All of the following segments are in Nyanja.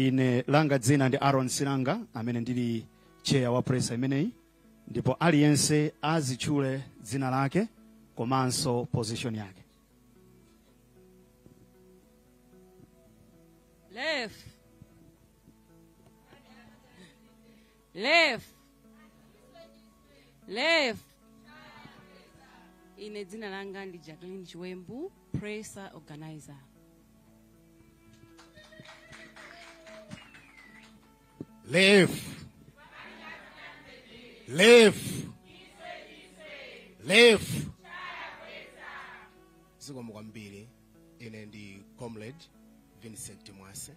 ine langa dzina ndi Aaron Silanga amene ndili chair wa press imeneyi, ndipo aliyense azitchule dzina lake komanso position yake. Left. Ine dzina langa ndi Jacqueline Chiwembu, presser organizer. Left. Zikomo kwambiri. Ine ndi Comrade Vincent Mwase,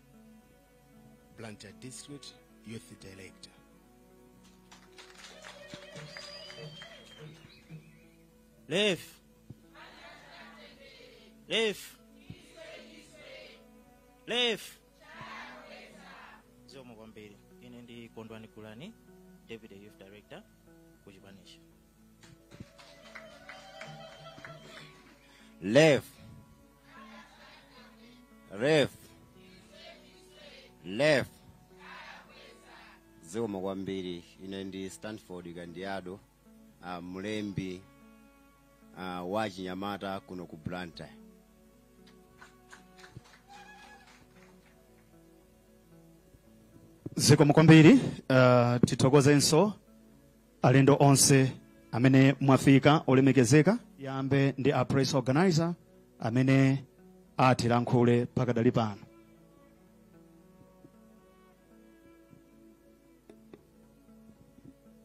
Blantyre District Youth Director. Left. Zikomo kwambiri. Ine ndi Kondwani Kulani, Deputy Youth Director kuchipanisha. Left. Zikomo kwambiri. Ine ndi Stanford Gandiado, mlembi wa Chinyamata kuno ku Blantyre. Zikomo kwambiri. Tithokozenso alendo onse amene mwafika olemekezeka. Yambe ndi a press organizer amene atilankhule pakadali pano.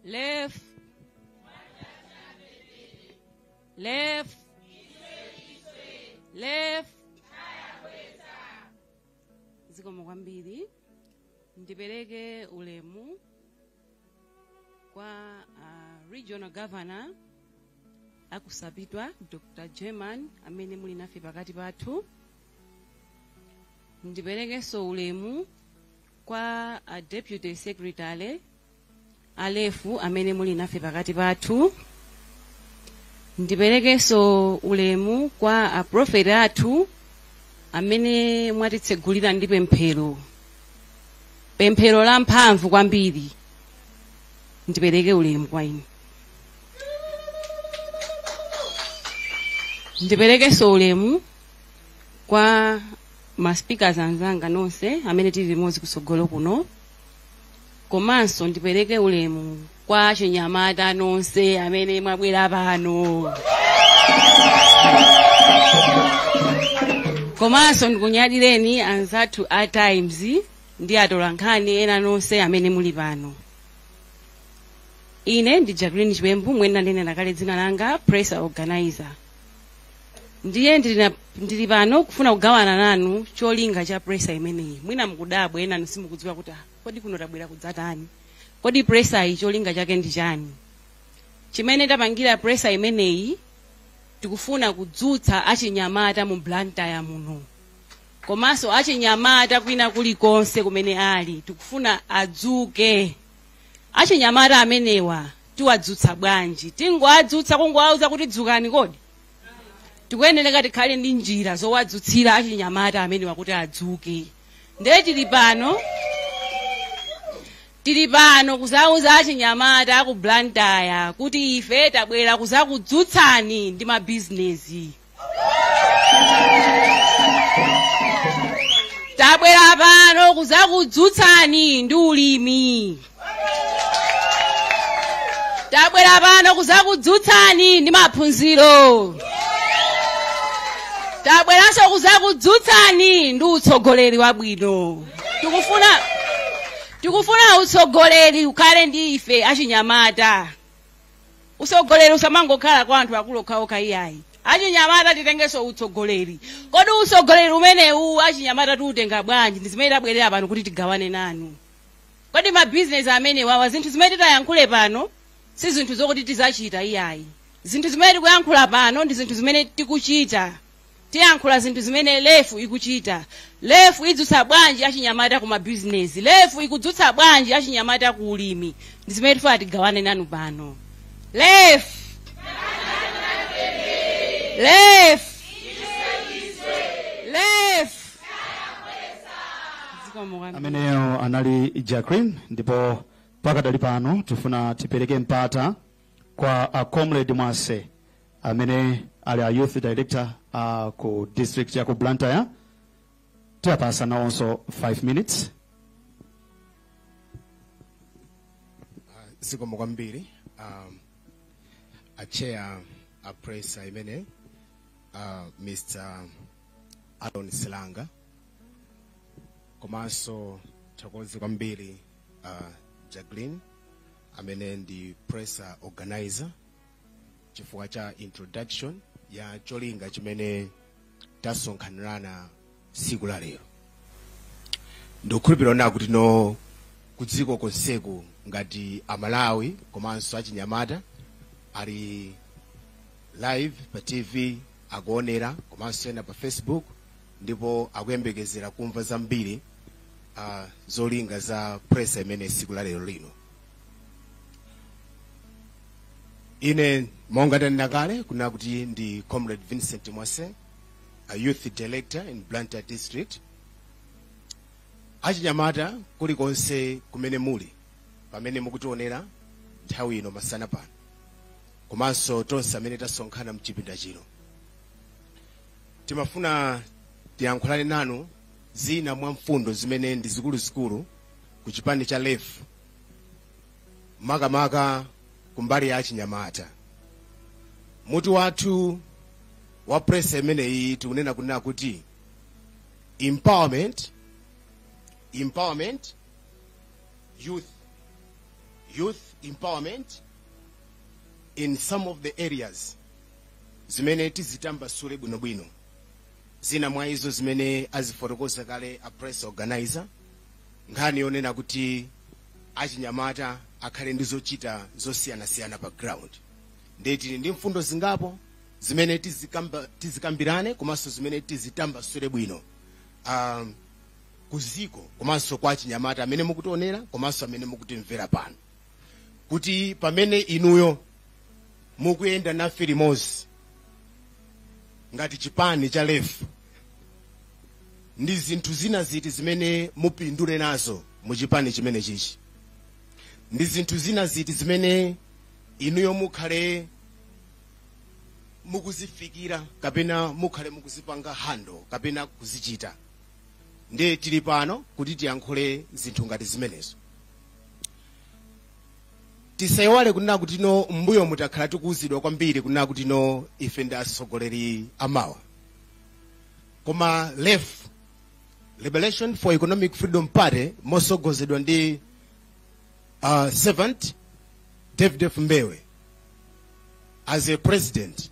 Left. Zikomo kwambiri. Ndipereke ulemu kwa regional governor akusabidwa Dr. German amene muli nafe pakati pathu. Ndiperekenso ulemu kwa deputy secretary Alefu amene muli nafe pakati pathu. Ndiperekenso ulemu kwa prophet athu amene mwatitsegulira ndi pemphero la mphamvu kwambiri. Ndipereke ulemu kwa inu. Ndiperekenso ulemu kwa ma speakers anzanga nonse amene tili limodzi kusogolo kuno. Komanso ndipereke ulemu kwa Chinyamata nonse amene mwabwera pano. Komanso ndikunyadileni anzathu a Times ndi atolankhani ena nonse amene muli pano. Ine ndi Jacqueline Chiwembu, mwina ndinena kale dzina langa, presser organizer. Ndiye ndili pano kufuna kugawana nanu cholinga cha presser imeneyi. Mwina mukudabwa ena simukudziwa kuti kodi kuno tabwera kudzatani. Kodi presser iyi cholinga chake ndi chani? Chimene tapangira presser imeneyi tikufuna kudzutsa achinyamata mu Blantyre muno. Komanso achinyamata kwina kulikonse kumene ali tikufuna adzuke. Achinyamata amenewa tiwadzutsa bwanji? Tingoadzutsa kungowauza kuti dzukani kodi? Tikuyenera tikhale ndi njira zowadzutsira achinyamata amenewa kuti adzuke. Ndiye tili pano kuzauza achinyamata aku Blantyre kuti ife tabwera kuzakudzutsani ndi mabizinesi. Tabwera pano kuzakudzutsani ndi ulimi. Tabwera pano kuzakudzutsani ndi maphunziro. Tabweranso kuzakudzutsani ndi utsogoleri wabwino. Tikufuna utsogoleri ukhale ndi ife achinyamata. Utsogoleri usamangokhala kwa anthu akulu okhaokha iyayi. Achinyamata titengenso utsogoleri. Kodi utsogoleri umenewu achinyamata tiutenga bwanji? Ndi zimene tabwerera pano kuti tigawane nanu. Kodi mabizinesi amene wawa zinthu zimene titayankhule pano si zinthu zokuti tizachita iyayi. Zinthu zimene tikuyankhula pano ndi zinthu zimene tikuchita. Tiyankhula zinthu zimene lefu ikuchita. Lefu idzutsa bwanji achinyamata ku mabizinesi. Lefu ikudzutsa bwanji achinyamata ku ulimi. Ndi zimene tifuna tigawane nanu pano. Lefu. ameneyo anali Jacqueline, ndipo pakadali pano tifuna tipereke mpata kwa comrade Mwase amene ali a youth director ku district ya ku Blantyre. Tiyapasa nawonso 5 minutes. Zikomo kwambiri a chair a presa imene Mr. Aaron Silanga, komanso takoze kwambiri Jacqueline amene ndi presa organizer chifukwa cha introduction ya cholinga chimene tasonkhanirana siku la lero. Ndikukhulupirira kuti no kudziko konseku ngati Amalawi komanso achinyamata ali live pa TV akuonera komanso ena pa Facebook, ndipo akuyembekezera kumva zambiri zolinga za presa imene siku la lero lino. Ine monga ndakale kuna kuti ndi comrade Vincent Mwase, a youth director in Blantyre district. Achinyamata kulikonse kumene muli pamene mukutionera nthawi ino masana pano, komanso tonse amene tasonkhana mchipinda chino, timafuna tiyankhulane nanu zina mwa mfundo zimene ndi zikuluzikulu ku chipani cha LEF, makamaka kumbali ya achinyamata. Mutu wathu wa presa imeneyi tikunena kuti empowerment, youth empowerment in some of the areas zimene tizitambasule bwinobwino. Zina mwa izo zimene azifotokoza kale a press organizer, nkhani yonena kuti achinyamata akhale ndi zochita zosiyanasiyana pa ground. Ndeti ndi mfundo zingapo zimene tizikambirane komanso zimene tizitambasule bwino kuziko komanso kwa achinyamata amene mukutionera komanso amene mukutimvera pano, kuti pamene inuyo mukuyenda nafe limodzi ngati chipani cha LEF, ndi zinthu zina ziti zimene mupindule nazo mu chipani chimene chichi, ndi zinthu zina ziti zimene inuyo mukhale mukuzifikira kapena mukhale mukuzipanga hando kapena kuzichita. Ndiye tili pano kuti tiyankhule zinthu ngati zimenezo. Tisaiwale kunena kuti no mbuyo mutakhala tikuwuzidwa kwambiri kunena kuti no ife ndi atsogoleri amawa, koma LEF, Liberation for Economic Freedom Party, mosogozedwa ndi servant David Mbewe as a president,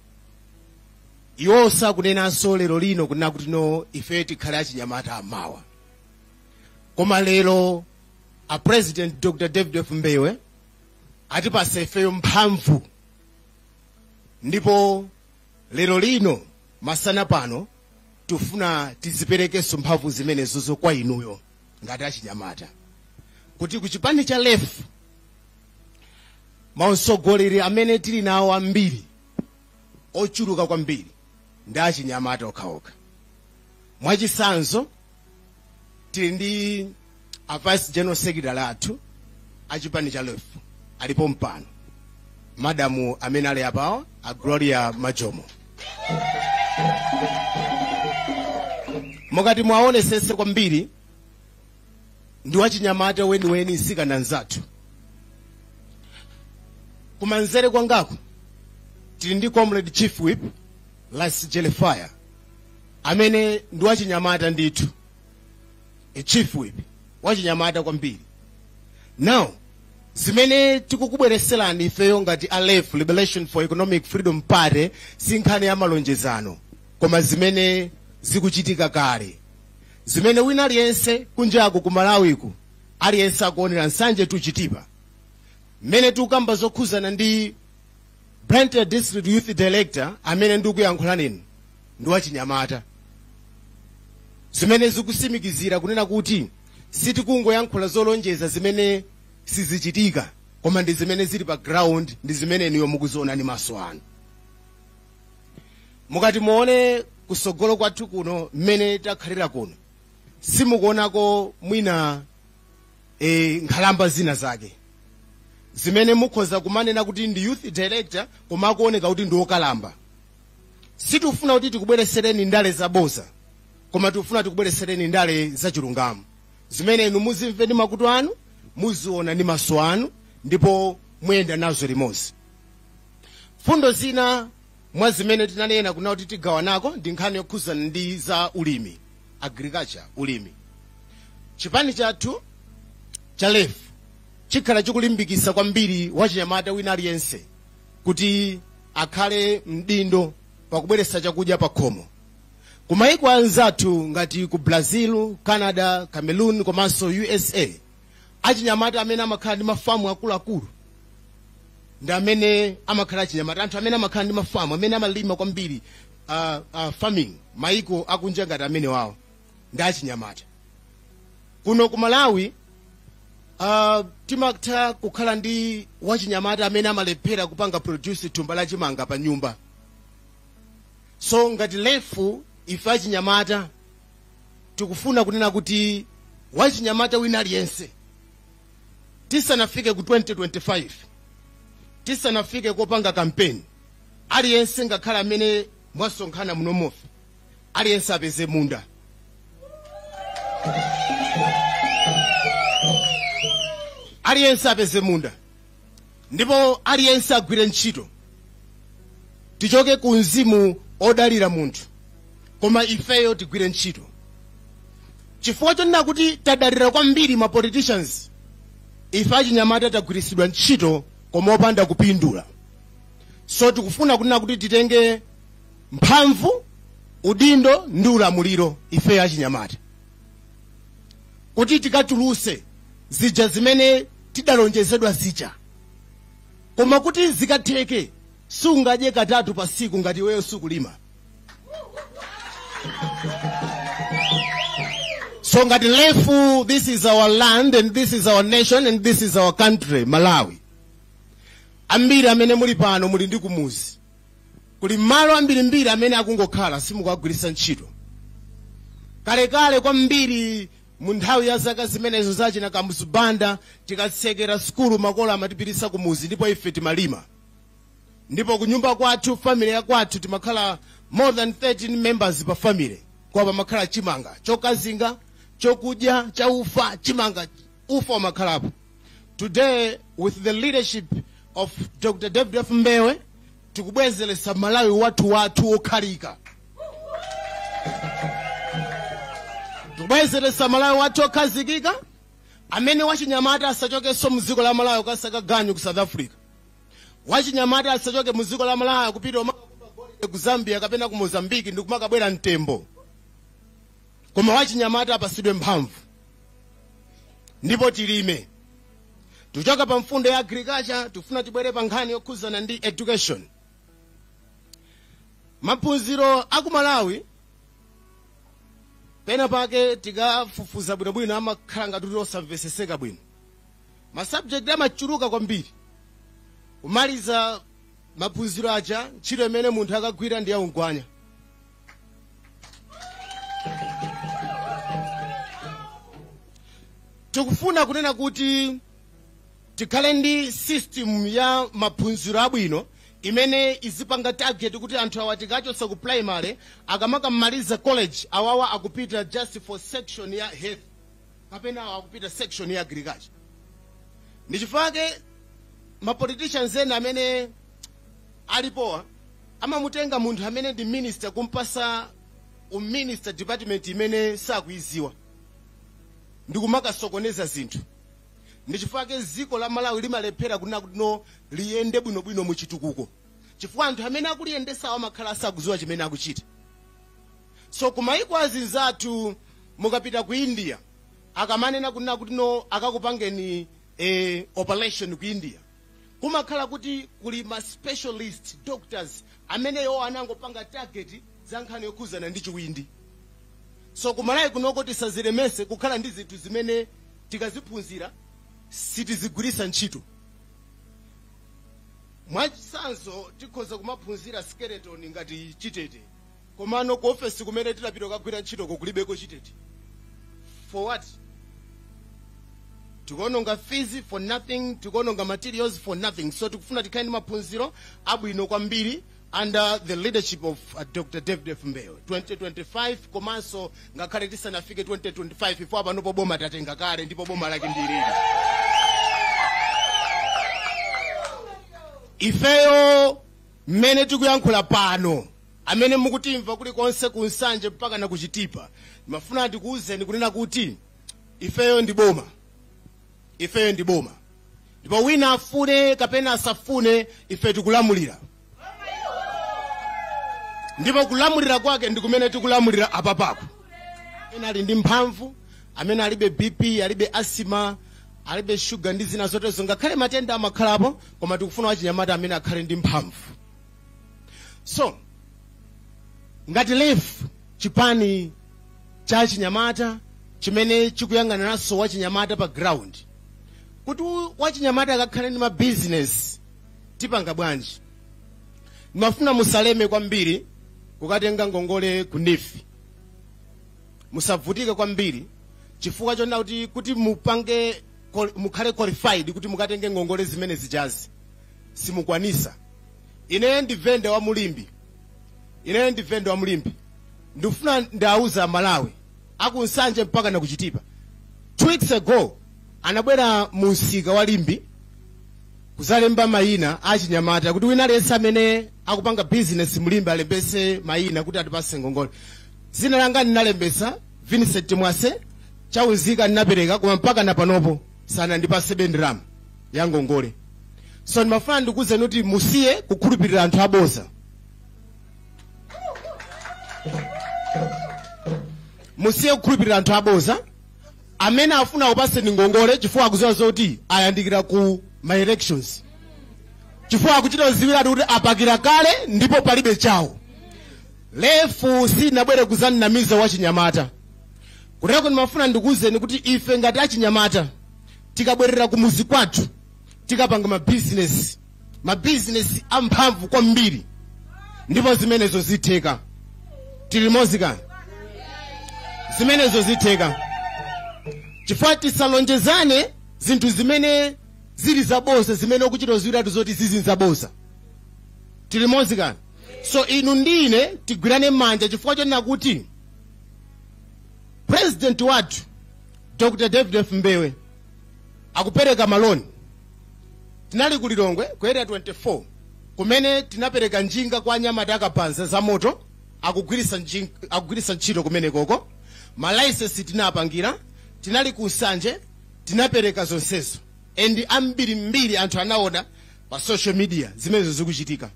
iwo sakunenanso lero lino kunena kuti no ife tikhale achinyamata amawa. Koma lero a president Dr. David Mbewe atipasa ifeyo mphamvu, ndipo lero lino masana pano tufuna tiziperekenso mphamvu zimenezo kwa inuyo ngati achinyamata, kuti ku chipani cha LEF mautsogoleri amene tili nawo ambiri ochuluka kwambiri ndi achinyamata okhaokha. Mwachisanzo tili ndi a vice general secretary athu a chipani cha LEF alipo mpano, madamu amene ali apawa a Gloria Majomo. Mokati mwaonesese kwambiri ndi wachinyamata weniweni nsikana nzathu. Kumanzere kwangako tili ndi comrade chief whip Las Jelefire amene ndi wachinyamata ndithu, a chief whip wachinyamata kwambiri. Now zimene tikukubwereserani ifeyo ngati a LEF, Liberation for Economic Freedom Party, sinkhani ya malonjezano, koma zimene zikuchitika kale, zimene wina aliyense kunjako ku Malawiku aliyense akuonera nsanje tuchitipa. Mmene tukamba zokhuzana ndi Blantyre District Youth Director amene ndikuyankhula nenu ndi wachinyamata, zimene zikusimikizira kunena kuti sitikungoyankhula zolonjeza zimene sizichitika, koma ndi zimene zili pa ground, ndi zimene niyo mukuziona ni maso anu. Mukati muone kusogolo kwathu kuno mmene takhalira kuno, simukuonako mwina nkhalamba zina zake zimene mukhoza kumanena kuti ndi youth director koma akuoneka kuti ndi wokalamba. Sitifuna kuti tikubweresereni ndale zaboza koma tikufuna tikubweresereni ndale zachilungamo zimene inu muzimve ndi makutu anu, muziona ndi maso anu, ndipo muyenda nazo limodzi. Fundo zina mwa zimene tinanena kuna kuti tigawanako ndi nkhani yokhuzana ndi za ulimi, agriculture, ulimi. Chipani chathu cha LEF chikhala chikulimbikitsa kwambiri wachinyamata wina aliyense kuti akhale mdindo pakubweretsa chakudya pa khomo. Kumayiko anzathu ngati ku Brazil, Canada, Cameroon komanso USA, achinyamata amene amakhala ndi mafamu akuluakulu ndi amene amakhala achinyamata, anthu amene amakhala ndi mafamu amene amalima kwambiri farming mayiko akunja ngati amene wawo ndi achinyamata. Kuno ku Malawi timatha kukhala ndi wachinyamata amene amalephera kupanga produce thumba la chimanga pa nyumba. So ngati LEF ife achinyamata tikufuna kunena kuti wachinyamata wina aliyense tisanafike ku 2025, tisanafike kopanga campaign, aliyense ngakhala amene mwasonkhana munomofe, aliyense apeze munda. Aliyense apeze munda, ndipo aliyense agwire ntchito. Tichoke ku mzimu odalira munthu koma ifeyo tigwire ntchito. Chifukwa chonena kuti tadalira kwambiri ma politicians, ife achinyamata tagwiritsidwa ntchito koma opanda kupindula. So tikufuna kunena kuti titenge mphamvu, udindo ndi ulamuliro ifeyo achinyamata kuti tikatuluse zija zimene tidalonjezedwa zija, koma kuti zikatheke sungadye katatu pa siku ngati weyo sukulima. So ngati LEF, this is our land and this is our nation and this is our country, Malawi. Ambiri amene muli pano muli ndi kumuzi, kuli malo ambirimbiri amene akungokhala simukagwiritsa ntchito. Kalekale kwambiri mu nthawi ya zaka zimenezo zachina kamuzubanda tikatsekera skulu makolo amatipititsa kumuzi ndipo ife timalima. Ndipo kunyumba kwathu, family ya kwathu timakhala more than 13 members pa family. Kwa pamakhala chimanga chokazinga, chokudya, chaufa, chimanga, ufa wamakhalapo. Today, with the leadership of Dr. David F. Mbewe, tikubwezelesa Malawi watu okhalika. Tikubwezelesa Malawi watu okhazikika, amene wachinyamata asachokenso muziko la Malawi kasaka ganyu ku South Africa. Wachinyamata asachoke muziko la Malawi kupita ku Zambia kapena ku Mozambique ndi kumakabwera mtembo. Koma wachinyamata apasidwe mphamvu ndipo tilime. Tuchoka pa mfundo ya agriculture, tufuna tibwere pa nkhani yokhuzana ndi education. Maphunziro aku Malawi pena pake tikafufuza bwinobwino amakhala ngati osamveseseka bwino. Ma subject amachuluka kwambiri. Kumaliza maphunziro aja, ntchito imene munthu akagwira ndi yaungwanya. Tikufuna kunena kuti tikhale ndi system ya maphunziro abwino imene izipanga target kuti anthu awa tikachosa ku primary akamakamaliza college awawa akupita just for section ya health kapena akupita section ya agriculture. Ndichifake ma politicians ena amene alipowa amamutenga munthu amene ndi minister kumpasa minister department imene sakuiziwa ndikumakasokoneza zinthu. Ndichifake ziko la Malawi limalephera kunena kuti no liyende bwinobwino mu chitukuko chifukwa anthu amene akuliyendesa amakhala sakuziwa chimene akuchita. So kumayiko azinzathu mukapita ku India akamanena kunena kuti no akakupangeni operation ku India, kumakhala kuti kuli ma specialist doctors amene yo anangopanga target za nkhani yokhuzana ndi chiwindi. So kumalawi kunoko tisazilemese kukhala ndi zinthu zimene tikaziphunzira sitizigwiritsa ntchito. Mwachisanzo tikhoza kumaphunzira skeleton ngati chitete, komano ku office kumene tilapita kugwira ntchito kulibeko chitete. for what? Tikuononga fees for nothing, tikuononga materials for nothing. So tikufuna tikhale ndi maphunziro abwino kwambiri under the leadership of Dr. David F. Mbewe. 2025 komanso ngakhale tisanafike 2025 ifo apanopo boma tatenga kale ndipo boma lake ndilili. Ifeyo mmene tikuyankhula pano amene mukutimva kuli konse kunsanje mpaka na kuchitipa, mafuna ndikuuzeni kunena kuti ifeyo ndi boma. Ifeyo ndi boma. Ndipo wina afune kapena asafune ife tikulamulira. Ndipo kulamulira kwake ndi kumene tikulamulira apapapo. Amene ali ndi mphamvu, amene alibe BP, alibe asima, alibe sugar ndi zina zotezo, ngakhale matenda amakhalapo, koma tikufuna wachinyamata amene akhale ndi mphamvu. So, ngati LEF chipani cha chinyamata chimene chikuyang'ana naso wachinyamata pa ground, kuti wachinyamata akakhale ndi ma business tipanga bwanji? Mafuna musaleme kwambiri kukatenga ngongole ku NIF. Musavutike kwambiri chifukwa chona kuti mupange mukhale qualified kuti mukatenge ngongole zimene zijazi simukwanisa. Ine ndi vendor wa Mulimbi. Ndifuna ndauza Malawi akunsanje mpaka na kuchitipa. 2 weeks ago anabwera musika wa Limbi kuzalemba mayina achinyamata kuti wina aliyense amene akupanga business Mulimbi alembese mayina kuti atipase ngongole. Zina langa ndinalembesa Vincent Mwase, chauzika ndinapereka koma mpaka na panopo sana ndipase bendrama ya ngongole. So ndimafuna ndikuze kuti musiye kukhulupirira anthu aboza. Musiye kukhulupirira anthu aboza amene afuna upase ngongole chifukwa akuziwa zoti ayandikira ku my elections. Chifukwa akuchita ziwira kuti apakira kale ndipo palibe chawo. LEF sinabwere kuzanamiza wachinyamata. Kutero ndimafuna ndikuze kuti ife ngati achinyamata tikabwerera ku muzi kwathu tikapanga ma business amphamvu kwambiri ndipo zimenezo zitheka. Tilimozi kani? Zimenezo zitheka. Chifukwa tisalonjezane zinthu zimene zili zabosa zimene okuchita ziwiratu zoti zizinzabosa. Tilimozi kani? So inu ndine tigwirane manja chifukwa chonena kuti President wathu Dr. David F. Mbewe akupereka maloni. Tinali ku Lilongwe ku area 24 kumene tinapereka njinga kwa anyamata akapanza za moto akugwiritsa ntchito kumene koko. Malaisesi tinapangira, tinali ku Nsanje tinapereka zonsezo. And ambiri anthu anaona pa social media zimenezo zikuchitika.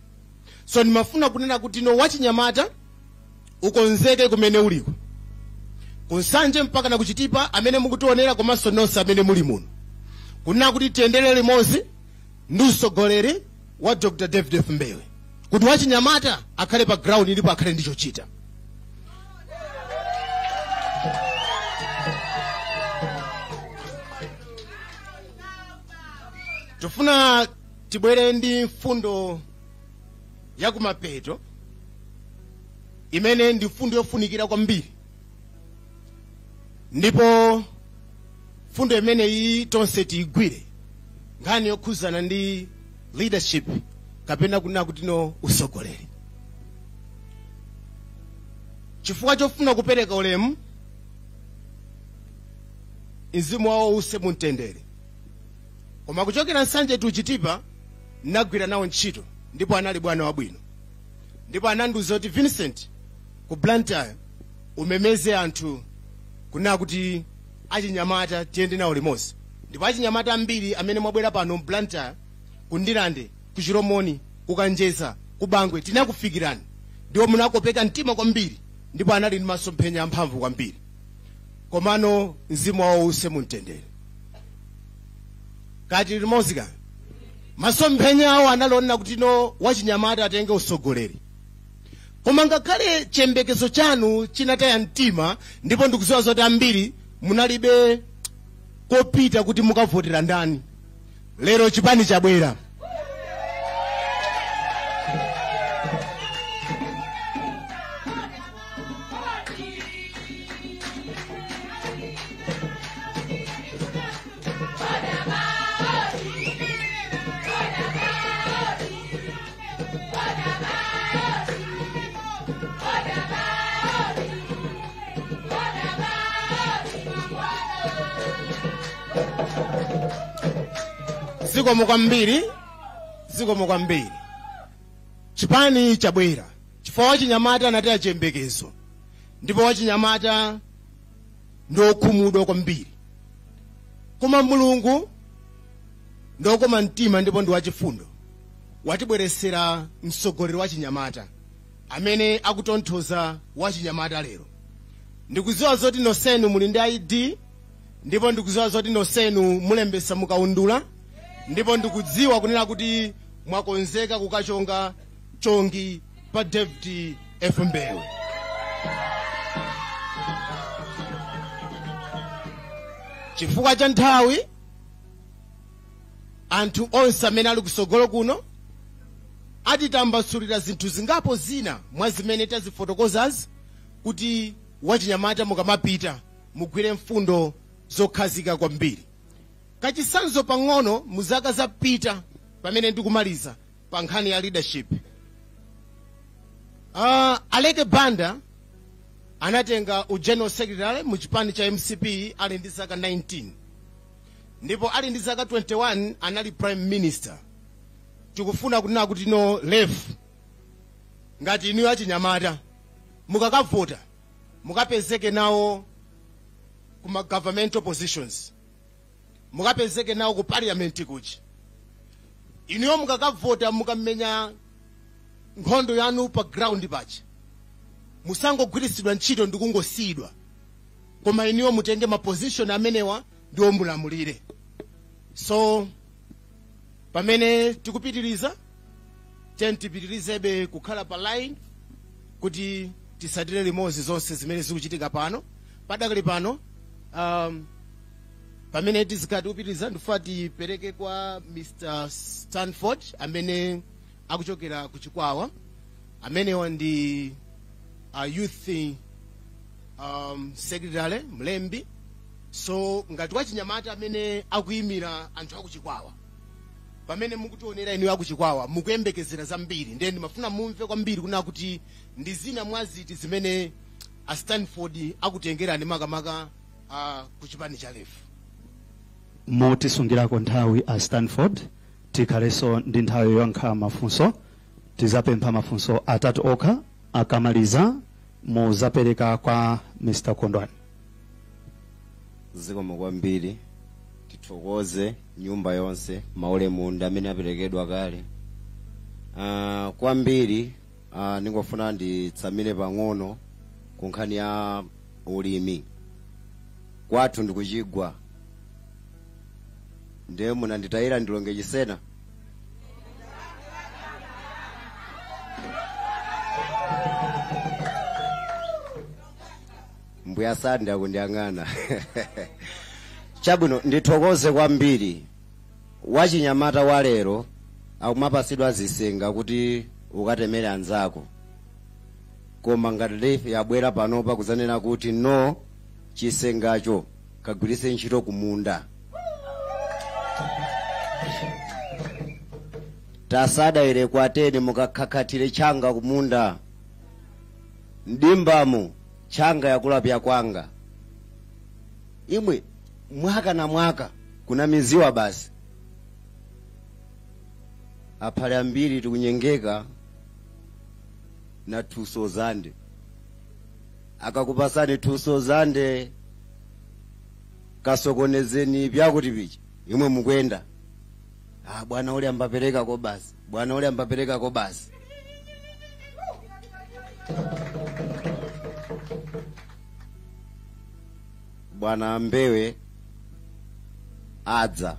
So nimafuna kunena kuti no wachinyamata ukonzeke kumene uliko. Ku Nsanje mpaka na kuchitipa amene mukutionera komanso nonse amene muli muno. Kunena kuti tiyendere limodzi ndi usogoleri wa Dr. David F. Mbewe. Kuti wachinyamata akhale pa ground ndipo akhale ndi chochita. Tufuna tibwere ndi mfundo ya kumapeto imene ndi mfundo yofunikira kwambiri. Ndipo mfundo imene iyi tonse tiyigwire nkhani yokhuzana ndi leadership kapena kunena kuti no usogoleri. Chifukwa chofuna kupereka ulemu mzimu wawo use mumtendere. Koma kuchokera Nsanje tuchitipa nagwira nawo ntchito ndipo anali bwana wabwino. Ndipo anandiuza kuti Vincent ku Blantyre umemeze anthu kunena kuti achinyamata tiyende nawo limodzi. Ndipo achinyamata ambiri amene mwabwera pano Blantyre ku Ndilande, ku Chiromoni, ku Kanjeza, ku Bangwe tinakufikirani. Ndipo munakopeka mtima kwambiri ndipo anali ndi masomphenya amphamvu kwambiri. Komano mzimu wawo use mumtendere. Kati limodzi kani? Masomphenya awo analona kuti no wachinyamata atenge usogoleri. Koma ngakhale chiyembekezo chanu chinataya mtima ndipo ndikuziwa zoti ambiri munalibe kopita kuti mukavotera ndani. Lero chipani chabwera. zikomo kwambiri, zikomo kwambiri. Chipani chabwera chifukwa wachinyamata anati achembekezo, ndipo wachinyamata ndokhumudwa kwambiri. Koma Mulungu ndokoma mtima ndipo ndi wachifundo, watibweresera mtsogoleri wachinyamata amene akutonthoza wachinyamata lero. Ndikuziwa zoti nonsenu muli ndi ID, ndipo ndikuziwa zoti nonsenu mulembesa mukaundula, ndipo ndikudziwa kunena kuti mwakonzeka kukachonga chongi pa David F. Mbewe. Chifukwa cha nthawi, anthu onse amene ali kusogolo kuno atitambasulira zinthu zingapo zina mwa zimene tazifotokozazi, kuti wachinyamata mukamapita mugwire mfundo zokhazika kwambiri. Kachisanzo pang'ono muzaka zapita pamene ndikumaliza pa nkhani ya leadership. Aleke Banda anatenga general secretary mu chipani cha MCP ali ndi zaka 19, ndipo ali ndi zaka 21 anali prime minister. Tikufuna kunena kuti no left ngati inu achinyamata mukakavota mukapezeke nawo kuma governmental positions, mukapezeke nawo ku parliament kuchi. Inu mukakavota mukamenya nkhondo yanu pa ground pachi, musangogwiritsidwa ntchito ndikungosiyidwa, koma iniwo mutenge ma position amenewa ndiwo mulamulire. So pamene tikupitiriza tipitirizebe kukhala pa line kuti tisatire limodzi zonse zimene zikuchitika pano padakali pano. Pamene tizikati upitiriza ndifuna tipereke kwa Mr. Stanford amene akuchokera ku Chikwawa, amenewa ndi youth secretary mlembi. So ngati wachinyamata amene akuyimira anthu akuchikwawa, pamene mukutionera inu akuchikwawa mukuyembekezera zambiri, ndiye ndimafuna mumve kwambiri kuna kuti ndi zina mwaziti zimene a Stanford akutengerani makamaka ku chipani cha lefu. Motisungirako nthawi a Stanford, tikhalenso ndi nthawi yoyankha mafunso. Tizapempha mafunso atatu okha, akamaliza muzapereka kwa Mr. Kondwani. Zikomo kwambiri, tithokoze nyumba yonse maulemu amene aperekedwa kale. Kwambiri ningofuna nditsamire pang'ono ku nkhani ya ulimi. Kwathu ndikuchigwa, ndiye munanditayira ndilonge chisena. Mbuya sandi akundiyang'ana. Chabwino ndithokoze kwambiri. Wachinyamata wa lero akumapasidwa zisenga kuti ukatemere anzako, koma ngati lefu yabwera panopa kuzanena kuti no, chisengacho kagwiritse ntchito kumunda. Tasadayire kwateni mukakhakhatire changa kumunda, mdimbamo changa yakulapya kwanga. Imwe mwaka na mwaka kuna miziwa basi. Aphale ambiri tikunyengeka na tuso zande. Akakupasani tuso zande kasokonezeni byakuti bichi, imwe mukwenda. Bwana ule ambapereka ko basi, bwana ule ambapereka ko basi. Bwana Mbewe adza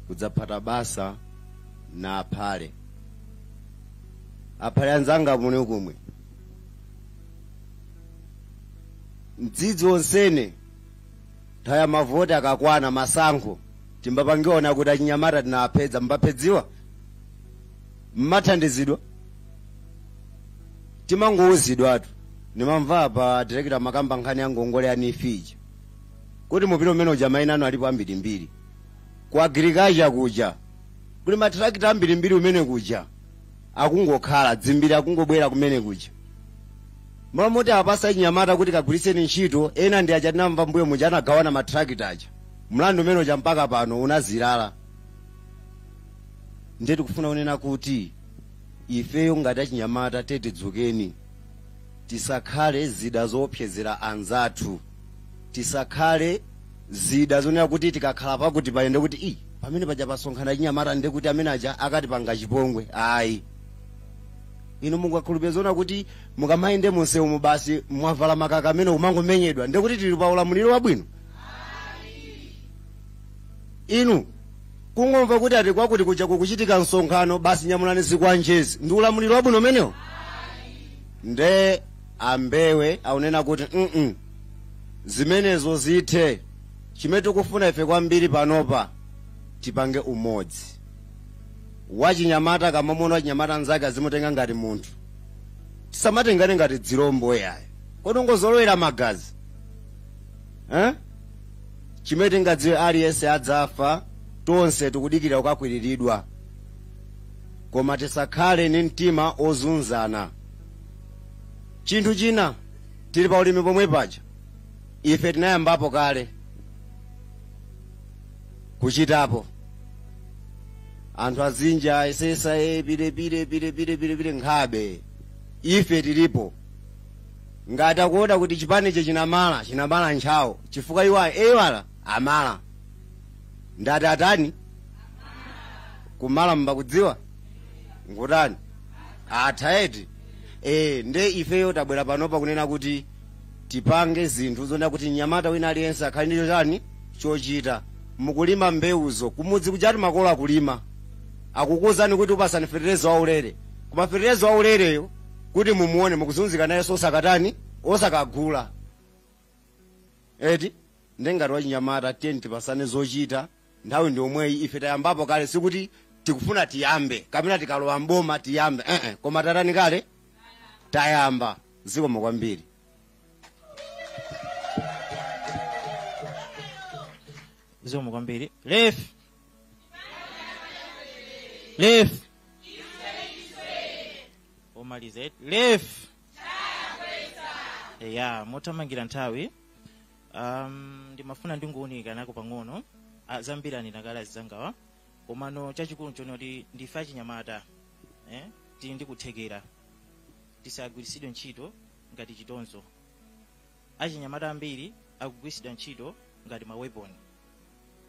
kudzapata basa na aphale anzanga mune kumwe. Mdzidzi onsene thaya mavoti akakwana masankho timbapangiona kuti achinyamata tinapedza. Mbapedziwa mmathandizidwa, timangouzidwatu. Nimamva pa director makamba nkhani ya ngongole ya Nifiji kuti mupino mmene uja mainano alipo ambirimbiri ku agriculture kuja kuli matrakita ambirimbiri umene kuja akungokhala dzimbiri akungobwera kumene kuja. Mamoti apasa chinyamata kuti kagwiriseni ntchito, ena ndi aja tinamva mbuyo muja anagawana matrakita aja. Mlandu umene uja mpaka pano unazilala. ndiye tikufuna kunena kuti ifeyo ngati achinyamata tidzukeni, tisakhale zida zoopsezera anzathu, tisakhale zida zonena kuti tikakhala pakuti payende kuti pamene paja pasonkhana achinyamata ndiye kuti amene aja akatipanga chipongwe. Ayi, inu mungakhulupirire zona kuti mukamayende munsewu basi mwavala makaka amene umangomenyedwa ndiye kuti tili pa ulamuliro wabwino? Inu kungomva kuti ati kwakuti kuja kuchitika msonkhano basi nyamulani zikwanjezi ndi ulamuliro wabwino umenewo? Nde ambewe aunena kuti zimenezo zithe. Chimene tikufuna ife kwambiri panopa tipange umodzi. Wachinyamata kamamona wachinyamata nzake azimutenga ngati munthu, tisamatengane ngati dzirombo yaye kodongozolowera magazi. Chimene tingadziwe aliyense adzafa, tonse tikudikira kukakwiriridwa, koma tisakhale ni mtima ozunzana. Chinthu china tili pa ulimi pomwe paja ife tinayambapo kale kuchitapo. Anthu azinja ayesesa pile nkhabe, ife tilipo. Ngati akuona kuti chipaniche chinamala ntchawo chifukwa iwala amala ndati atani kumala mbakudziwa ngutani athaeti. Nde ifeyo tabwera panopa kunena kuti tipange zinthu zonena kuti nyamata wina aliyense akhale ndicho chani chochita. Mukulima mbewuzo kumudzi kujati makolo akulima akukuzani kuti upasani fertilizer waulere, koma fertilizer waulereyo kuti mumuone mukuzunzika naye osakatani osakagula. Eti ndengati wachinyamata tiyeni tipasane zochita. Nthawi ndi omweyi ife tayambapo kale, sikuti tikufuna tiyambe kapena tikalowa mboma tiyambe, koma tatani kale tayamba. Zikomo kwambiri. Zikomo kwambiri. Omalize left. Ya motamangira nthawi. Ndimafuna ndinguunika nako pang'ono zambiri ndinakala zizangawa, komano chachikulu chonoti ndife achinyamata tili ndikuthekera tisagwiritsidwe ntchito ngati chitonzo. Achinyamata ambiri akugwiritsidwa ntchito ngati maweponi,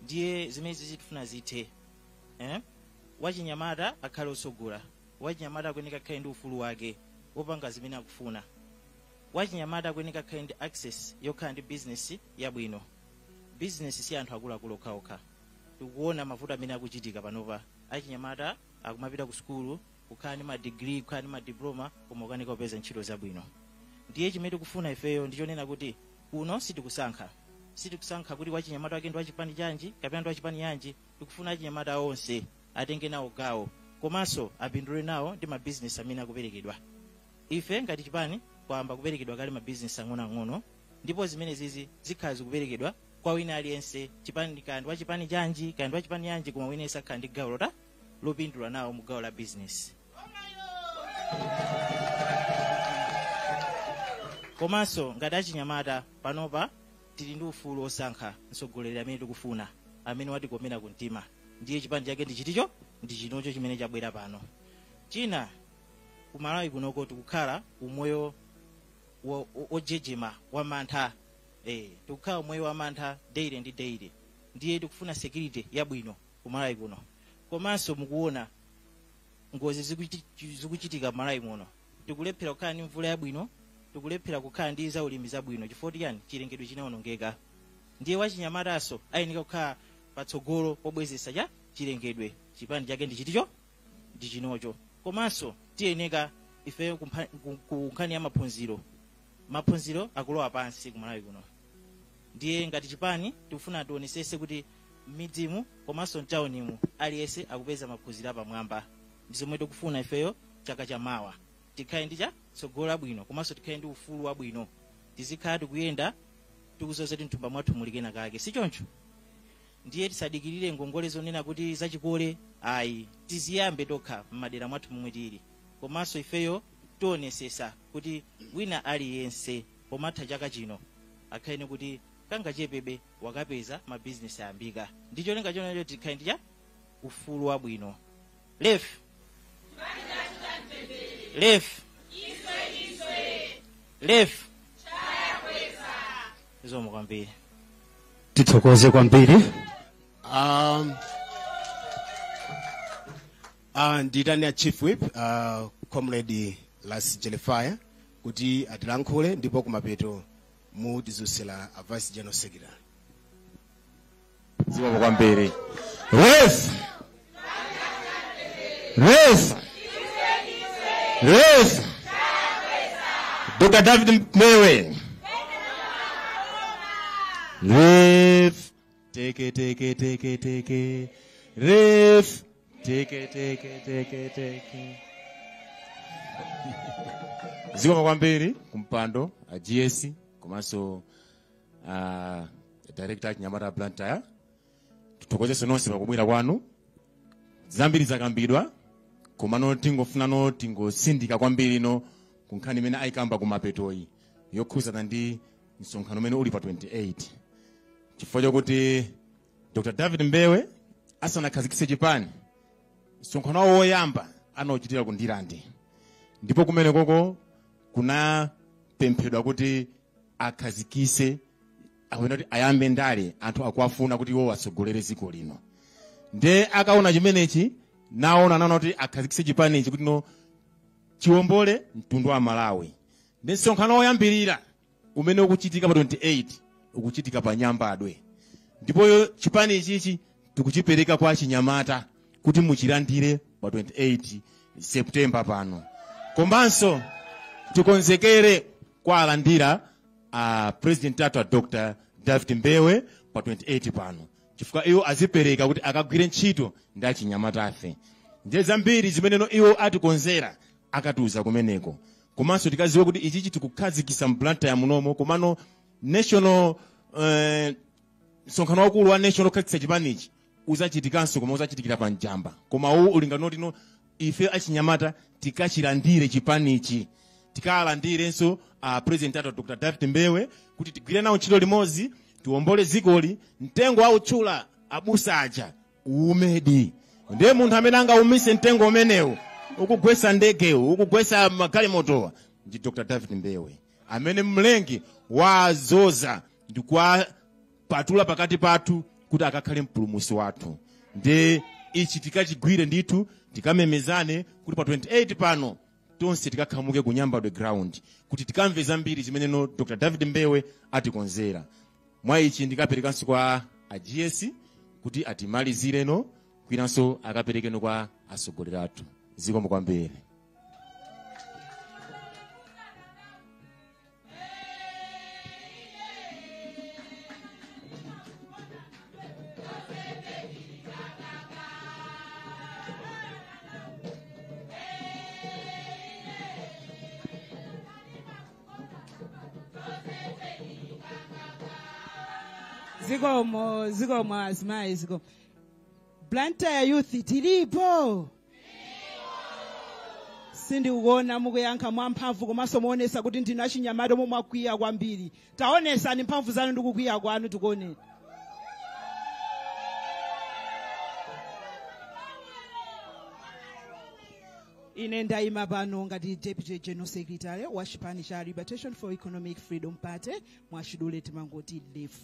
ndiye zimene zitifuna zithe. Wachinyamata akhale osogola, wachinyamata akuyeneka akhale ndi ufulu wake wopanga zimene akufuna, wachinyamata akuyeneka akhale ndi access yokhala ndi business yabwino. Business si anthu akuluakulu okhaokha. Tikuona mavuto amene akuchitika panopa, achinyamata akumapita ku sukulu kukhala ndi madegree, kukhala ndi madiploma, koma ukanika kupeza ntchito zabwino. Ndiye chimene tikufuna ifeyo ndichonena kuti kuno sitikusankha kuti wachinyamata wake ndi wachipani chanji kapena ndi wachipani yanji. Tikufuna achinyamata onse atenge nawo gawo, komanso apindule nawo ndi mabizinesi amene akuperekedwa. Ife ngati chipani kwamba kuperekedwa kale mabizinesi ang'onoang'ono, ndipo zimene zizi zikhala zikuperekedwa kwa wina aliyense. Chipani kandi wachipani chanji kandi wachipani yanji, koma wina isakhala ndi gawo lopindula nawo mu gawo la bizinesi. Komanso ngati achinyamata panopa tili ndi ufulu osankha mtsogoleri amene tikufuna, amene watikomera kumtima. Ndiye chipani chake ndi chiticho ndi chinocho chimene chabwera pano. China kumalawi kunoko tikukhala umoyo ojejema wa mantha. Tikukhala umoyo wa mantha daily ndi daily. Ndiye tikufuna security yabwino kumalawi kuno. Komanso mukuona ngozi zikuchitika malawi muno. Tikulephera kukhala ndi mvula yabwino, tikulephera kukhala ndi zaulimi zabwino chifukwa yani chilengedwe chinaonongeka. Ndiye wachinyamataso ayeneka kukhala patsogolo pobwezesa cha chilengedwe. Chipani chake ndi chiticho ndi chinocho. Komanso tiyeneka ifeyo kunkhani ya maphunziro akulowa pansi kumalawi kuno. Ndiye ngati chipani tikufuna tionesese kuti midzimu komanso mtaunimu aliyense akupeza maphunziro apamwamba. Ndi zomwe tikufuna ifeyo chaka chamawa tikhale ndi tsogolo labwino, komanso tikhale ndi ufulu wabwino. Tizikhala tikuyenda tikuzoza kuti mthumba mwathu mulikena kake, si choncho? Ndiye tisadikirire ngongole zonena kuti zachikole, ayi tiziyambe tokha m'madera mwathu momwe tili. Komanso ifeyo tionesesa kuti wina aliyense pomatha chaka chino akhale kuti kangachepebe wakapeza mabizinesi ayambika. Ndicho lenga chonero tikhale ndi ufulu wabwino. left left left zikomo kwambiri. Tithokoze kwambiri. Nditani ya Chief Whip Comrade Las Jelefaya kuti atilankhule ndipo kumapeto mutizusila a Vice General Secretary. Zikomo kwambiri. Race. Race. Race. Dr. David Mbewe. Race. Take it. Race. Take. Zikomo kwambiri kumpando a GS komanso director Nyamata Blantyre. Tutokoze nonse pakubwera kwanu. Zambiri zakambidwa komano tingofuna tingosindika kwambiri no kunkhani imene ayikamba kumapetoyi yokhuzana ndi msonkhano umene uli pa 28 chifukwa chokuti Dr. David Mbewe asanakhazikitse chipani msonkhano wawo woyamba anochitira ku Ndilande ndipo kumene koko kunapemphedwa kuti akhazikise akwena kuti ayambe ndale anthu akuafuna kuti iwo atsogolere dziko lino. Nde akaona chimenechi naona kuti akhazikise chipani ichi kuti no chiwombole mtundu wa Malawi. Nde msonkhano woyambirira umene ukuchitika pa 28 ukuchitika pa Nyambadwe. Ndipo chipani ichi tikuchipereka kwa Chinyamata kuti muchilandire pa 28 September pano. Komanso tikonzekere kwa alandira President Tata Dr. David Mbewe pa 28 pano. Chifukwa iwo azipereka kuti akagwire ntchito ndi Achinyamata afe. Ndiye zambiri zimeneno iwo atikonzera akatuza kumeneko. Komanso tikaziwe kuti ichichi tikukhazikisa Blantyre munomo komano national msonkhano wakulu wa national khazikisa chipanichi uzachitikanso koma uzachitikira pa Njamba. Koma uwu ulinganoti no ife Achinyamata tikachilandire chipanichi. Tikalandirenso President Tata Dr. David Mbewe kuti tigwire nawo ntchito limodzi tiwombole zikoli mtengo wa utchula abusa aja umedi. Ndiye munthu amene angaumise mtengo umenewu ukugwesa ndegewu ukugwesa magalimotowa ndi Dr. David Mbewe amene mlengi wazoza ndi kwa patula pakati pathu kuti akakhale mpulumusi wathu. Ndiye ichi tikachigwire ndithu tikamemezane kuti pa 28 pano tonse tikakhamuke ku Nyambadwe ground kuti tikamve zambiri zimene no Dr. David Mbewe atikonzera. Mwa ichi ndikaperekanso kwa GS kuti atimalizire no kwinanso akapereke no kwa asogolera athu. Zikomo kwambiri. Zikomo azimayi zikomo. Blantyre youth tilipo. Sindikuona mukuyankha mwamphamvu komanso muonesa kuti ndinu Achinyamata momwe mwakwiya kwambiri. Taonesani mphamvu zanu ndi kukwiya kwanu tikuone. Ine ndayima pano ngati Deputy General Secretary wa chipani cha Liberation for Economic Freedom Party mwachidule timangoti LEF.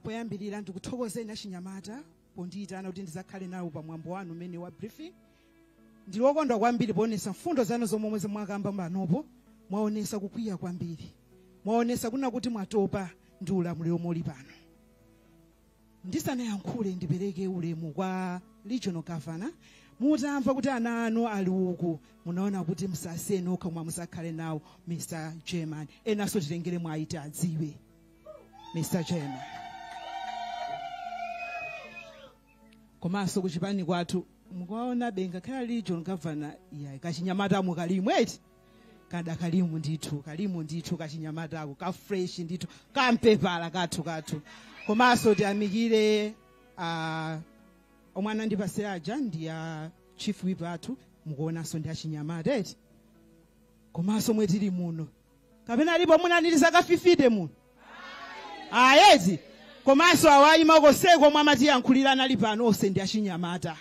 Poyambirira ndikuthokozeni Achinyamata pondiyitana kuti ndizakhale nawo pamwambo wanu umene wa briefing. Ndilokondwa kwambiri poonesa mfundo zanu zomwe mwakamba panopo mwaonesa kukwiya kwambiri. Mwaonesa kuna kuti mwatopa ndi ulamuliro muli pano. Ndisanayankhule ndipereke ulemu kwa Regional Governor. Mutamva kuti ana anu ali uku munaona kuti msasene okha mwa musakhale nawo Mr. Chairman. Enaso tilengere mwaita adziwe. Mr. Chairman. Komanso kuchipani kwathu mukaona benga khala Regional Governor ya Kachinyamata mukalimu eti kada kalimu ndithu Kachinyamata ako ka fresh ndithu kampepala kathu komanso tiamikire omwana ndipase aja ndi ya Chief Whip athu mukuonanso ndi Achinyamata eti komanso mwetili muno kapena alipo munaniliza kafifite muno eti komanso awayima koseko mwamatiyankhulirana ali pano onse ndi Achinyamata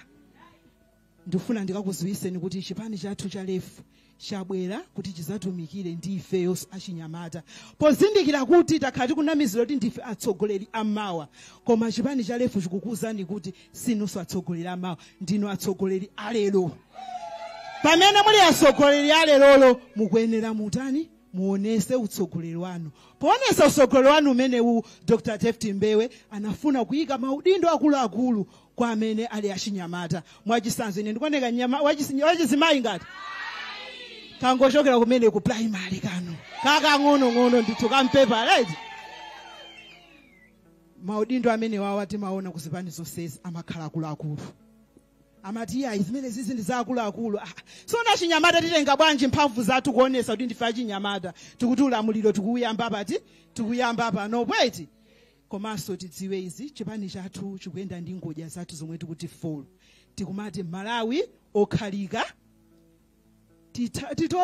ndifuna ndikakuziwiseni kuti chipani chathu cha lefu chabwera kuti chizatumikire ndi ifeyo achinyamata pozindikira kuti takhala tikunamizira kuti ndife atsogoleri amawa koma chipani cha lefu chikukuwuzani kuti sinunso atsogoleri amawa ndinu atsogoleri alero. Pamene muli atsogoleri alero mukuyenera mutani muonese utsogoleri wanu. Poonesa utsogoleri wanu umenewu Dr. Tefti Mbewe anafuna kuyika maudindo akuluakulu kwa amene ali achinyamata. Mwachisanzo ine ndikuoneka nyama wachizimayi ngati kangochokera kumene ku primary kano kakang'ono ndithu kampepa right. Maudindo amene wawa timaona kuzipani zonsezi amakhala akuluakulu. Amati iya zimene zizi ndi zaakuluakulu. Sona achinyamata titenga bwanji mphamvu zathu kuonesa kuti ndife achinyamata tikuti ulamuliro tikuyamba pati tikuyamba pano bweti. Komanso tidziwe izi chipani chathu chikuyenda ndi ngodya zathu zomwe tikuti full. Tikumati Malawi okhalika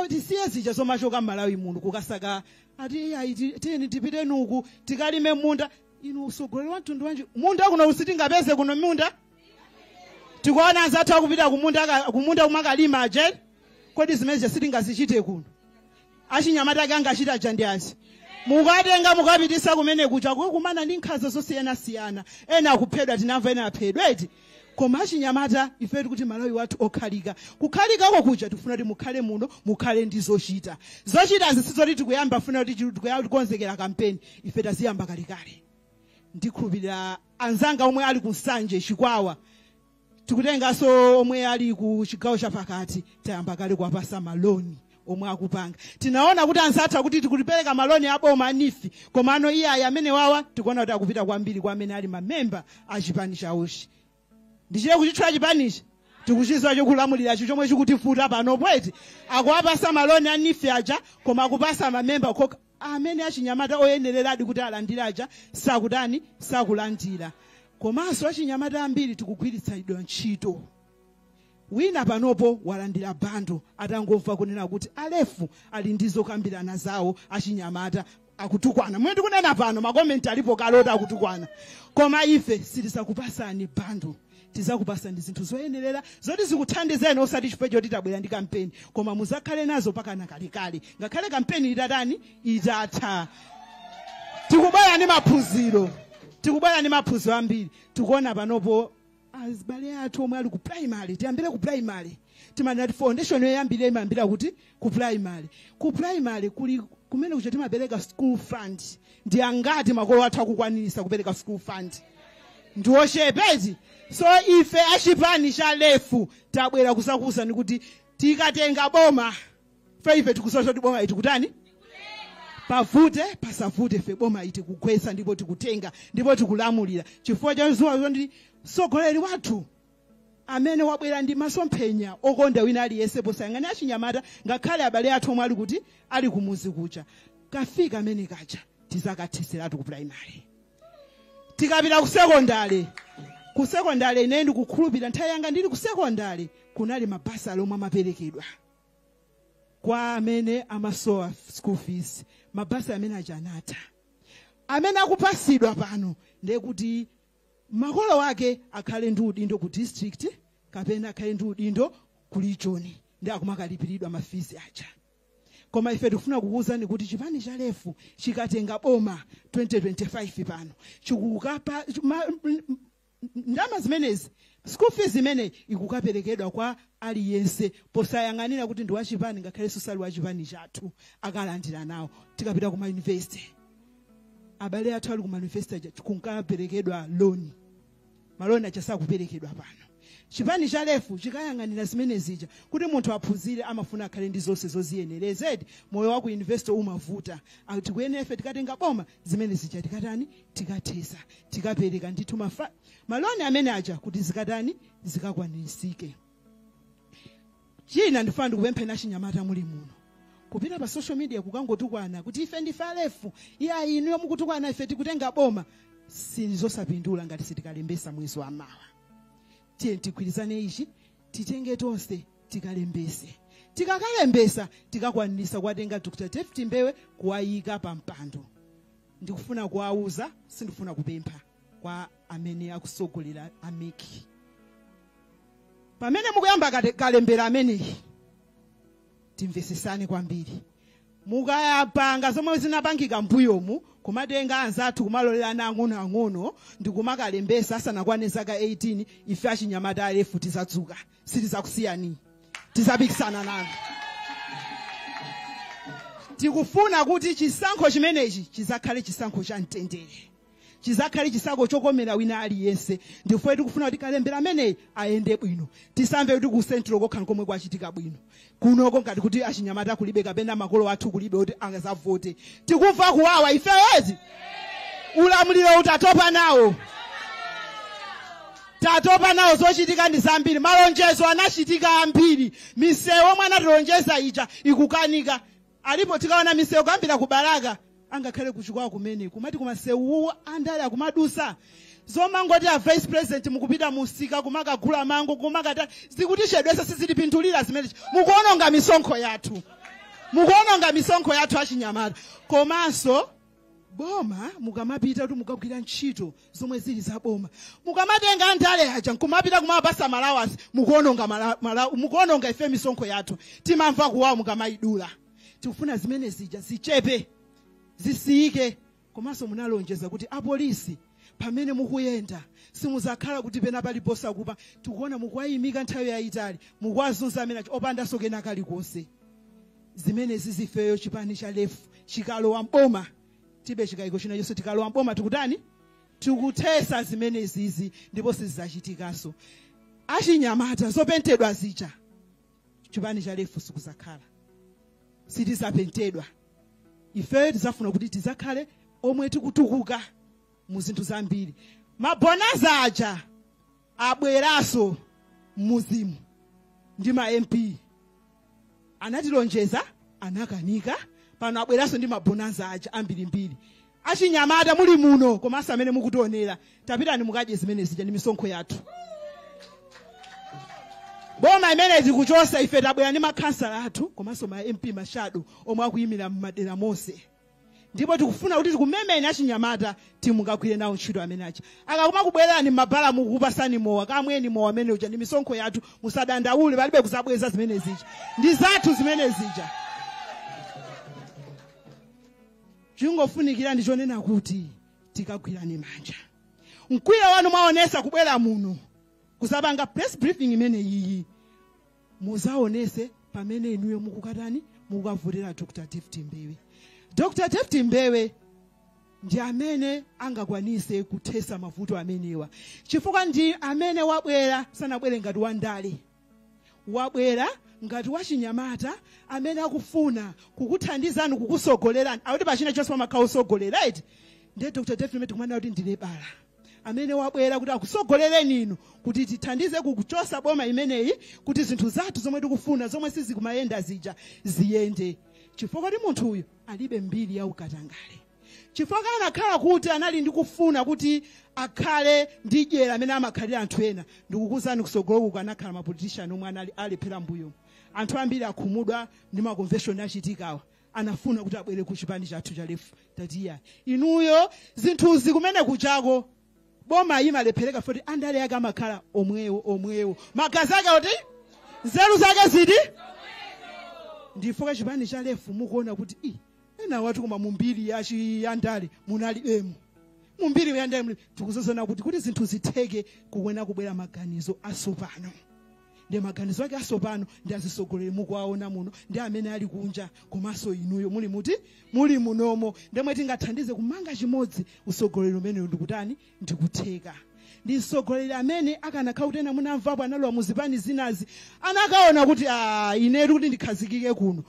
tisiye zija zomachoka Malawi muno kukasaka ati iya tiyeni tipite nuku tikalime munda. Inu usogoleri wa mtundu wanji munda kuno usitingapeze kuno munda. Tikuona zathu akupita kumunda kumakalima aje. Kodi zimene sitingazichite kuno. Achinyamata anga achita jandiazi. Mukatenga mukapitisa kumene kucha kumana ndi nkhanza zosiyana-siyana. Ena akuphedwa tinamva ena aphedwa eti. Koma achinyamata ife kuti Malawi wathu okhalika. Kukhalikako kucha tifuna kuti mukhale muno mukhale ndi zochita. Zochita zisizoti tikuyamba funa kuti tikonzekera kampeni. Ife taziyamba kalikale. Ndikhulupirira anzanga omwe ali kunsanje chikwawa. Tikutengaso omwe ali ku chigawo chapakati tayamba kale kuwapasa maloni omwe akupanga. Tinaona kuti ansatha kuti tikulipereka maloni aboma anifi komano iye amene wawa tikuona kuti akupita kwambiri kwa amene ali mamemba a chipani chawoshi. Ndichire kuchitchula chipanichi tikuchizwa chokulamulira chomwe chikutifuta pano bweti akuwapasa maloni anifi aja koma akupasa mamemba amene achinyamata oyenereradi kuti alandira aja sakutani sakulandira. Komanso achinyamata ambiri tikugwiritsidwa ntchito. Wina panopo walandira bando atangomva kunena kuti alefu ali ndizo kambirana zawo achinyamata akutukwana. Mwe ndikunena pano makomenti alipo kalota akutukwana. Koma ife sitisakupasani bando. Tizakupasani zinthu zoyenerera zoti zikuthandizeni osati chifukwa choti tabwera ndi kampeni koma muzakhale nazo pakana kalikali. Ngakhale kampeni itatani itatha. Tikubwera ndi maphunziro. Tikubwera ndi maphunziro ambiri. Tikuona panopo azibale athu omwe ali ku primary. Tiyambire ku primary. Timanena kuti foundation yoyambira imambira kuti ku primary. Ku primary kuli kumene kucha timapereka school fund. Ndi angati makolo athu akukwanirisa kupereka school fund. Ndiwoshepezi. So ife achipani cha lefu tabwera kusakusa kuti tikatenga boma. Ife tikusowa kuti boma iti kutani? Pavute pasavute fe boma iti kugwesa ndipo tikutenga ndipo tikulamulira. Chifukwa cha zuwa ndi sogoleri wathu amene wabwera ndi masomphenya okonda wina aliyense posayang'ana achinyamata ngakhale abale athu omwe ali kuti ali kumuzi kucha. Kafika amene kacha tizakathiseratu ku primary. Tikapita ku secondary. Ku secondary ine ndikukhulupirira nthawi yanga ndili ku secondary kunali mabasa omwe amaperekedwa kwa amene amasowa school fees. Mabasa amene ajanata amene akupasidwa pano ndiye kuti makolo wake akhale ndi udindo ku district kapena akhale ndi udindo ku region ndi akumakalipiridwa mafees aja. Koma ife tikufuna kukuwuzani kuti chipani cha lefu chikatenga boma 2025 pano chikukapa ndama zimenezi school fees zimene ikukaperekedwa kwa aliyense posayang'anira kuti ndi wachipani ngakhale susali wachipani chathu akalandira nawo. Tikapita kuma university abale athu ali kuma university kunkaperekedwa loan. Maloni achasakuperekedwa pano. Chipani cha lefu chikayang'anira zimene zija kuti munthu aphunzire amafuna akhale ndi zonse zoziyenerezedi moyo wa ku university umavuta. Tikuyenera ife tikatenga boma zimene zija tikatani tikathesa tikapereka ndithu maloni amene aja kuti zikatani zikakwanirisike. China ndifuna ndikupemphera achinyamata muli muno kupita pa social media kukangotukwana kuti ife ndife alefu iya inu yomukutukwana ife tikutenga boma sizosapindula ngati sitikalembesa mwezi wa mawa. Tiye tigwirizane ichi titenge tonse tikalembese. Tikakalembesa tikakwanirisa kuwatenga Dr. Tefti Mbewe kuwayika pa mpando. Ndikufuna kuwauza sindifuna kupempha kwa amene akusogolera ameki. pamene mukuyamba kalembera ameneyi timvesesane kwambiri. Mukayapanga zomwe zinapangika mbuyomu kumatenga anzathu kumalolelana ang'ono ndikumakalembesa asanakwane zaka 18 ife achinyamata alefu tizadzuka sitizakusiyani tizapikisana nanu. Tikufuna kuti chisankho chimenechi chizakhale chisankho cha mtendere, chizakhale chisankho chokomera wina aliyense. Ndifuna tikufuna kuti kalembera ameneyi ayende bwino, tisamve kuti ku Central kokha komwe kwachitika bwino kunoko ngati kuti achinyamata kulibe kapena makolo athu kulibe kuti angazavote. Tikumva kuwawa ifeyezi ulamuliro utatopa nawo, tatopa nawo zochitika ndi zambiri. Malonjezo anachitika ambiri, misewu omwe anatilonjeza ija ikukanika. Alipo tikaona misewu kambira kubalaka angakhale kuchukwa kumene kumati kumasewu andale akumadusa zomangoti a vice president mukupita musika kumakagula mango kumakata zikutishedwesa sizilipindulira zimene mukuononga misonkho yathu, mukuononga misonkho yathu achinyamata. Komanso boma mukamapita kuti mukagwira ntchito zomwe zili za boma mukamatenga andale aja nkumapita kumapasa malawasi mukuononga mukuononga ife misonkho yathu. Timamva kuwawa mukamayidula. Tikufuna zimene zija zichepe zisiyike. Komanso munalonjeza kuti apolisi pamene mukuyenda simuzakhala kuti pena paliposa kupa. Tikuona mukwayimika nthawi yayitali mukwazunza amene opanda sokena kalikonse. Zimene zizifeyo chipani cha lefu chikalowa mboma tibe chikayiko china chonse tikalowa mboma tikutani tikutesa zimene zizi ndipo sizachitikaso. Achinyamata zopentedwa zija chipani cha lefu sikuzakhala sitizapentedwa. Ife tizafuna kuti tizakhale omwe tikutukuka mu zinthu zambiri. Mabonaza aja abweraso muzimu ndi ma MP anatilonjeza anakanika pano abweraso ndi mabonaza aja ambirimbiri. Achinyamata muli muno komanso amene mukutionera tapitani mukadye zimene zija ndi misonkho yathu. Boma imene tikuchosa ife tabwera ndi makhansala athu komanso ma MP mashado omwe akuyimira m'madera monse. Ndipo tikufuna kuti tikumemeni achinyamata timungagwire nawo ntchito amene acha. Akakuma kubwerani m'mabala mukupasani mowa kamweni mowa amene uja ndi misonkho yathu musadandaule palibe kuzabweza zimene zija. Ndi zathu zimene zija. Chingofunikira ndi chonena kuti tikagwirani manja. Mkwiyo wanu mwaonesa kubwera muno kuzapanga press briefing imene iyi muzaonese pamene inuyo mukukatani mukavotera Dr. David Mbewe. Dr. David Mbewe ndi amene angakwanise kuthesa mavuto amenewa chifukwa ndi amene wabwera sanabwere ngati wandale, wabwera ngati wachinyamata amene akufuna kukuthandizani kukusogolerani akuti pachina chonse pamakhala usogolera right. Ndiye Dr. David Mbewe tikumana kuti ndile bala amene wabwera kuti akusogolereni inu kuti tithandize kukuchosa boma imeneyi kuti zinthu zathu zomwe tikufuna zomwe sizikumayenda zija ziyende. Chifukwa kuti munthu uyu alibe mbiri ya ukatangale. Chifukwa anakhala kuti anali ndikufuna kuti akhale ndi dyera amene amakhalira anthu ena. Ndikukuzani kusogoloku kanakhala mapolitician omwe anali alephera mbuyo. Anthu ambiri akhumudwa ndi ma convention achitikawa anafuna kuti abwere ku chipani chathu cha lefu tatiya inuyo zinthuzi kumene kuchako boma imalephereka futi andale yake amakhala omwewo magazi ake oti nzeru zake ziti ndifoka chipani cha lefu mukuona kuti ena watu koma mumbiri yandale munalibemu mumbiri yandale tikuzozona kuti zinthu zitheke kuwena kubwera maganizo asopano. Ndi maganizo ake asopano ndi azisogolere mukuwaona muno ndi amene ali kunja komanso inuyo muli muti muli munomo ndemwe tingathandize kumanga chimodzi usogolero umene ndikutani ndikutheka. Ndi usogolero amene akanakhala kuti ena munamvapo analowa muzipani zinazi anakaona kuti inetu kuti ndikhazikike kuno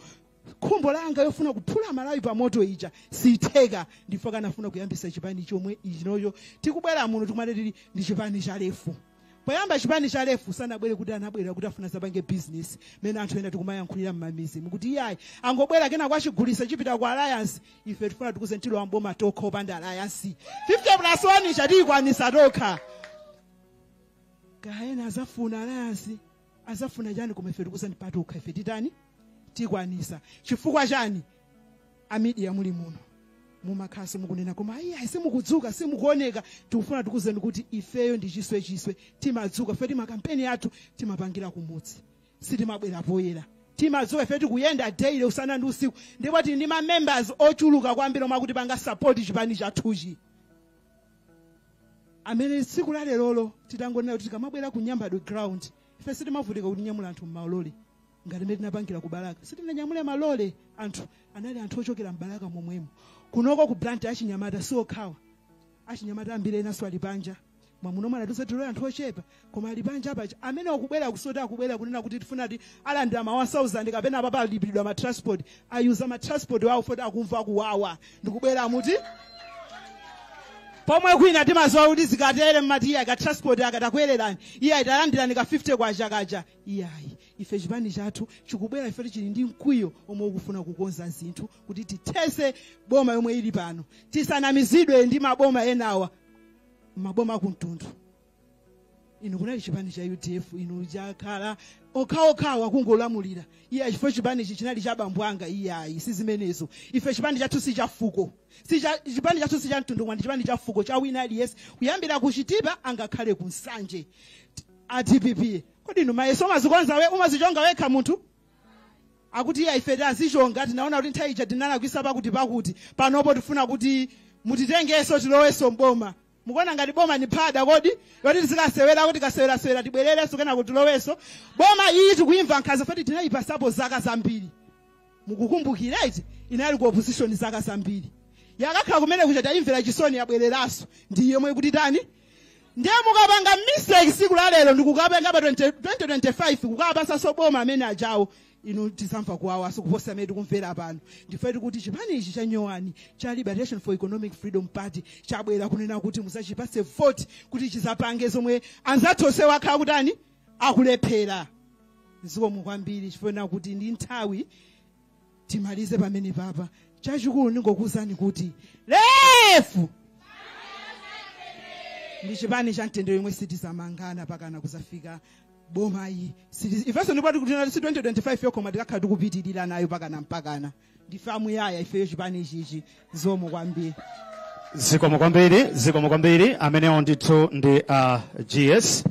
khumbo langa yofuna kuphula malawi pa moto ija sitheka ndifo kanafuna kuyambisa chipani chomwe ichinoyo tikubwera muno tikumati ndi chipani cha lefu. Poyamba chipani cha lefu sanabwere kuti anabwera kuti afuna zapange business mene anthu ena tikumayankhulira m'mamizi mukuti iyayi angobwera kena kwachigulisa chipita kwa alliance ife tifuna tikuze ntchito wa mboma tokha opanda alliance 50+1 chatikwanisa tokha kaena azafuna alliance azafuna chani koma ife tikuze ndipatokha ife titani tikwanisa chifukwa chani a media muli muno mumakhaso mukunena koma ayi simukudzuka simukuoneka tikufuna tikuzeni kuti ifeyo ndi chiswe timadzuka fe timakampeni athu timapangira kumudzi sitimabwera poyera timadzuka ife tikuyenda daily usana ndi usiku ndipo tili ndi ma-members ochuluka kwambiri omwe akuti panga support chipani chathuchi amene tsiku la lerolo titangonena kuti tikamabwera ku Nyambadwe ground ife sitimavutika kuti nyamula anthu m'malole ngati mmene tinapangira ku Balaka sitinanyamule malole anthu anali anthu ochokera m'Balaka momwemo kunoko ku Blantyre achinyamata siokhawa achinyamata ambiri enaso ali panja mwamuno mwana tusatiro anthu ochepa koma ali panja apacha amene akubwera kusota akubwera kunena kuti tifuna ti alandira ma 1000 kapena apapa alipidwa ma transport ayuza ma transport wawo foti akumva kuwawa ndikubwera muti pomwe kwina timazowa kuti zikatere mmati iya ka transport akatakwererani iya italandirani ka 50 kwacha kacha iyayi ife chipani chathu chikubwera ife chili ndi mkwiyo omwe ukufuna kukonza zinthu kuti tithese boma yomwe ili pano tisanamizidwe ndi maboma enawa maboma kumtundu inu kunali chipani cha UDF inu chakhala okhaokhawa kungolamulira iya chifo chipani chinali cha bambo anga iyayi sizimenezo ife chipani chathu si cha fuko chipani chathu si cha mtundu ndi chipani cha fuko cha wina aliyense kuyambira kuchitipa angakhale kunsanje ATPP kodi inu mayeso mazikonza we umazichonga wekha munthu akuti iya ife tazichonga tinaona kuti nthawi ija tinalakwisa pakuti panopo tifuna kuti mutitengeso tiloweso mboma mukuona ngati boma ni phada kodi yoti tizikasewera kuti kasewera tibwerereso kena kuti tiloweso boma iyi tikuimva nkhaza fati tinayipasapo zaka zambiri mukukumbukira iti inali ku opposition zaka zambiri yakakhala kumene kucha tayimvera chisoni yabwereraso ndiye yomwe kuti tani ndiye mukapanga mistake siku la lero ndikukapenga pa 2025 kukapasa soboma amene ajawo inu tisamva kuwawa sikuposa medu kumvera pano ndifeti kuti chipani ichi cha Nyowani cha Liberation for Economic Freedom Party chabwera kunena kuti musachipase vote kuti chizapange zomwe anzathose wakhala kutani akulephera zikomo kwambiri chifuna kuti ndi nthawi timalize pamene papa chachikulu ndingokuzani kuti lefu ndi chipani cha mtendere yomwe sitizamangana pakana kuzafika boma iyi ifeso ndipati kuti 2025 yokoma tikakhala tikupitirira nayo pakana ndifamu yaya ifeyo chipani ichichi zomo kwambiri zikomo kwambiri amenewo ndithu ndi GS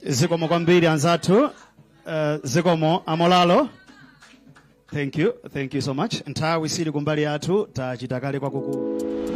zikomo kwambiri anzathu zikomo amolalo thank you so much nthawi sili kumbali yathu tachita kale kwakukulu